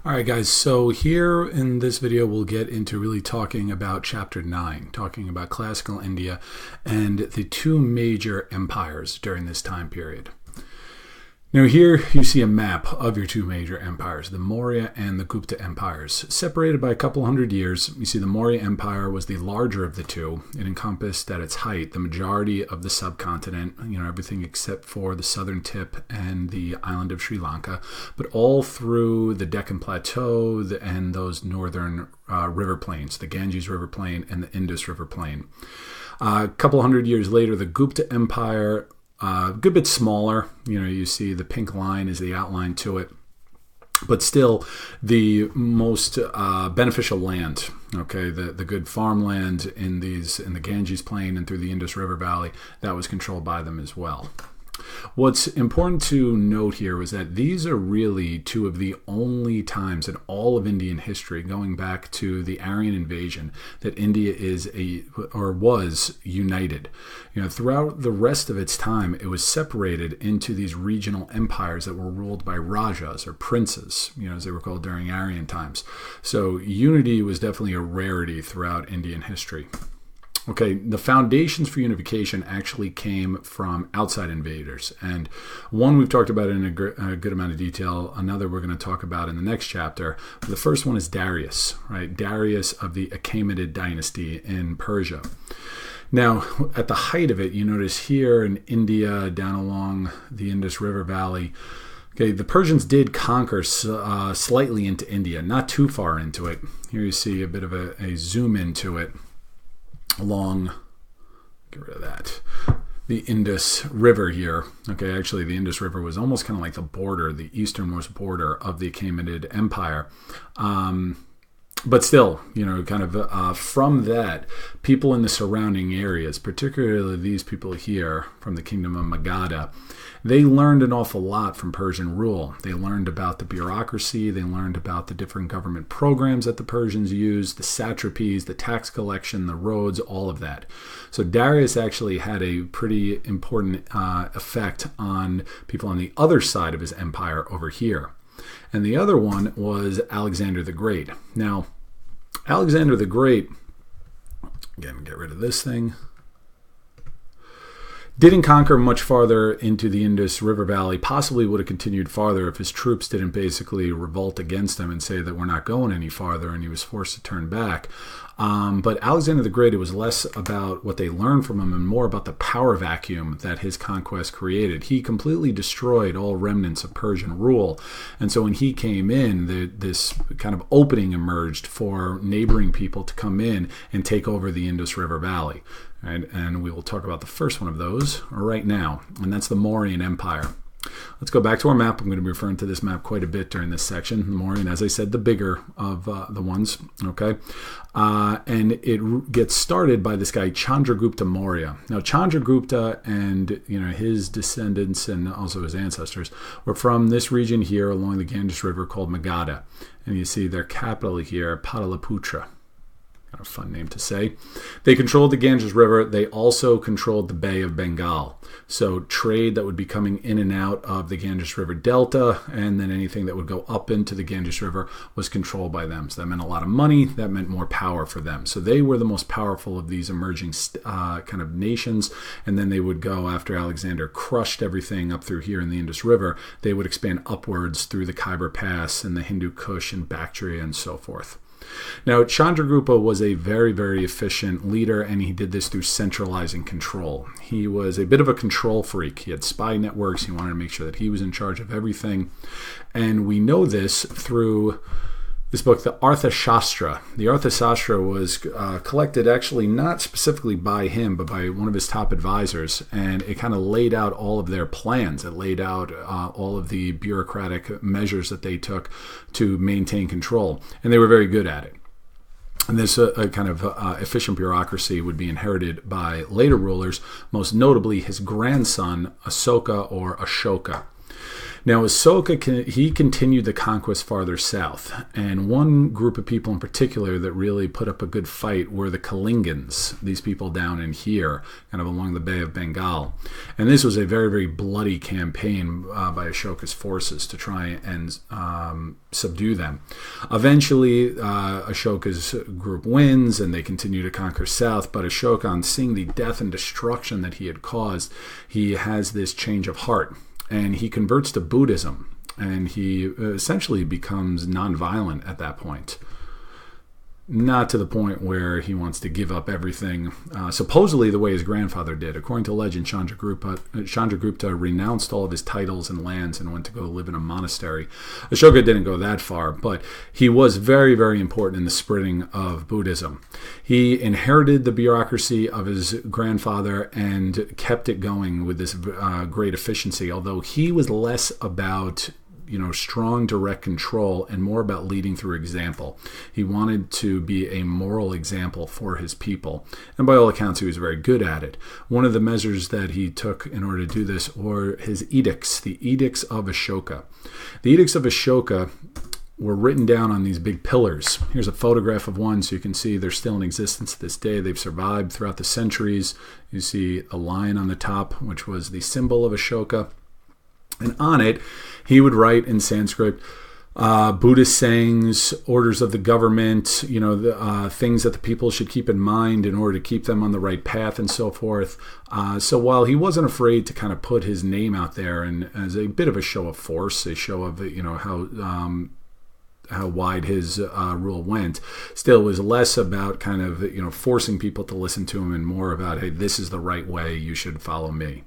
All right, guys, so here in this video, we'll get into really talking about Chapter 9, talking about classical India and the two major empires during this time period. Now here you see a map of your two major empires, the Maurya and the Gupta empires, separated by a couple hundred years. You see the Maurya Empire was the larger of the two. It encompassed at its height the majority of the subcontinent, everything except for the southern tip and the island of Sri Lanka, but all through the Deccan Plateau and those northern river plains, the Ganges River Plain and the Indus River Plain. A couple hundred years later, the Gupta Empire, a good bit smaller. You see the pink line is the outline to it, but still the most beneficial land. Okay, the good farmland in the Ganges Plain and through the Indus River Valley, that was controlled by them as well. What's important to note here was that these are really two of the only times in all of Indian history, going back to the Aryan invasion, that India was united. Throughout the rest of its time, it was separated into these regional empires that were ruled by rajas or princes, as they were called during Aryan times. So unity was definitely a rarity throughout Indian history. Okay, the foundations for unification actually came from outside invaders. And one we've talked about in a good amount of detail. Another we're going to talk about in the next chapter. The first one is Darius, right? Darius of the Achaemenid dynasty in Persia. Now, at the height of it, you notice here in India, down along the Indus River Valley, okay, the Persians did conquer slightly into India, not too far into it. Here you see a bit of a zoom into it. Along, get rid of that, the Indus River here. Okay, actually the Indus River was almost kind of like the border, the easternmost border of the Achaemenid Empire. But still, from that, people in the surrounding areas, particularly these people here from the kingdom of Magadha, they learned an awful lot from Persian rule. They learned about the bureaucracy. They learned about the different government programs that the Persians used, the satrapies, the tax collection, the roads, all of that. So Darius actually had a pretty important effect on people on the other side of his empire over here. And the other one was Alexander the Great. Now, Alexander the Great, again, get rid of this thing, didn't conquer much farther into the Indus River Valley, possibly would have continued farther if his troops didn't basically revolt against him and say that we're not going any farther, and he was forced to turn back. But Alexander the Great, it was less about what they learned from him and more about the power vacuum that his conquest created. He completely destroyed all remnants of Persian rule. And so when he came in, this kind of opening emerged for neighboring people to come in and take over the Indus River Valley. Right? And we will talk about the first one of those right now, and that's the Mauryan Empire. Let's go back to our map. I'm going to be referring to this map quite a bit during this section. The Mauryan, as I said, the bigger of the ones. Okay, and it gets started by this guy Chandragupta Maurya. Now, Chandragupta and his descendants and also his ancestors were from this region here along the Ganges River called Magadha, and you see their capital here, Pataliputra. A fun name to say. They controlled the Ganges River. They also controlled the Bay of Bengal. So trade that would be coming in and out of the Ganges River Delta, and then anything that would go up into the Ganges River was controlled by them. So that meant a lot of money. That meant more power for them. So they were the most powerful of these emerging kind of nations. And then they would go, after Alexander crushed everything up through here in the Indus River, they would expand upwards through the Khyber Pass and the Hindu Kush and Bactria and so forth. Now, Chandragupta was a very, very efficient leader, and he did this through centralizing control. He was a bit of a control freak. He had spy networks. He wanted to make sure that he was in charge of everything. And we know this through this book, the Arthashastra. The Arthashastra was collected actually not specifically by him, but by one of his top advisors, and it kind of laid out all of their plans. It laid out all of the bureaucratic measures that they took to maintain control, and they were very good at it. And this kind of efficient bureaucracy would be inherited by later rulers, most notably his grandson, Asoka or Ashoka. Now, Ashoka, he continued the conquest farther south, and one group of people in particular that really put up a good fight were the Kalingans, these people down in here, kind of along the Bay of Bengal. And this was a very, very bloody campaign by Ashoka's forces to try and subdue them. Eventually, Ashoka's group wins, and they continue to conquer south, but Ashoka, on seeing the death and destruction that he had caused, he has this change of heart. And he converts to Buddhism, and he essentially becomes nonviolent at that point. Not to the point where he wants to give up everything, supposedly the way his grandfather did. According to legend, Chandragupta renounced all of his titles and lands and went to go live in a monastery. Ashoka didn't go that far, but he was very, very important in the spreading of Buddhism. He inherited the bureaucracy of his grandfather and kept it going with this great efficiency, although he was less about strong direct control and more about leading through example. He wanted to be a moral example for his people. And by all accounts, he was very good at it. One of the measures that he took in order to do this were his edicts, the Edicts of Ashoka. The Edicts of Ashoka were written down on these big pillars. Here's a photograph of one, so you can see they're still in existence to this day. They've survived throughout the centuries. You see a lion on the top, which was the symbol of Ashoka. And on it, he would write in Sanskrit Buddhist sayings, orders of the government, things that the people should keep in mind in order to keep them on the right path and so forth. So while he wasn't afraid to kind of put his name out there and as a bit of a show of force, a show of how wide his rule went, still it was less about kind of forcing people to listen to him and more about, hey, this is the right way, you should follow me.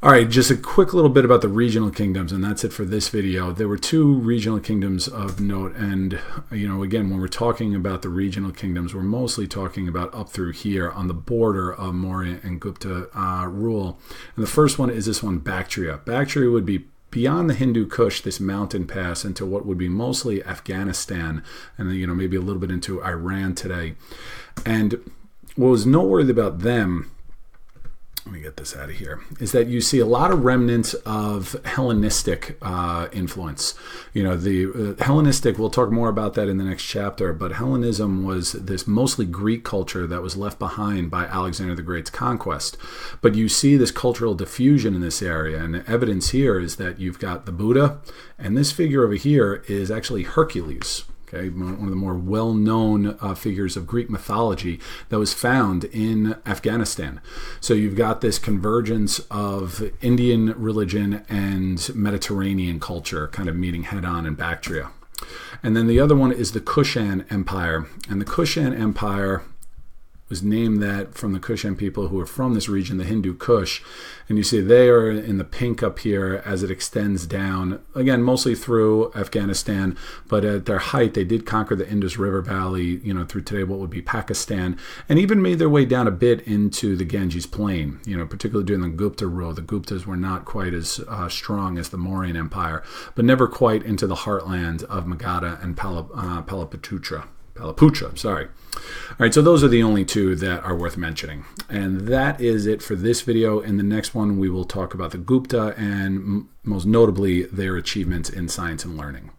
All right, just a quick little bit about the regional kingdoms, and that's it for this video. There were two regional kingdoms of note, and again, when we're talking about the regional kingdoms, we're mostly talking about up through here on the border of Maurya and Gupta rule. And the first one is this one, Bactria. Bactria would be beyond the Hindu Kush, this mountain pass, into what would be mostly Afghanistan, and maybe a little bit into Iran today. And what was noteworthy about them, let me get this out of here, is that you see a lot of remnants of Hellenistic influence. The Hellenistic, we'll talk more about that in the next chapter, but Hellenism was this mostly Greek culture that was left behind by Alexander the Great's conquest. But you see this cultural diffusion in this area, and the evidence here is that you've got the Buddha, and this figure over here is actually Hercules. Okay, one of the more well-known figures of Greek mythology that was found in Afghanistan. So you've got this convergence of Indian religion and Mediterranean culture kind of meeting head-on in Bactria. And then the other one is the Kushan Empire. And the Kushan Empire was named that from the Kushan people who are from this region, the Hindu Kush. And you see they are in the pink up here as it extends down, again, mostly through Afghanistan, but at their height, they did conquer the Indus River Valley, through today what would be Pakistan, and even made their way down a bit into the Ganges Plain, particularly during the Gupta rule. The Guptas were not quite as strong as the Mauryan Empire, but never quite into the heartland of Magadha and Palaputra. Sorry. All right, so those are the only two that are worth mentioning. And that is it for this video. In the next one, we will talk about the Gupta and most notably their achievements in science and learning.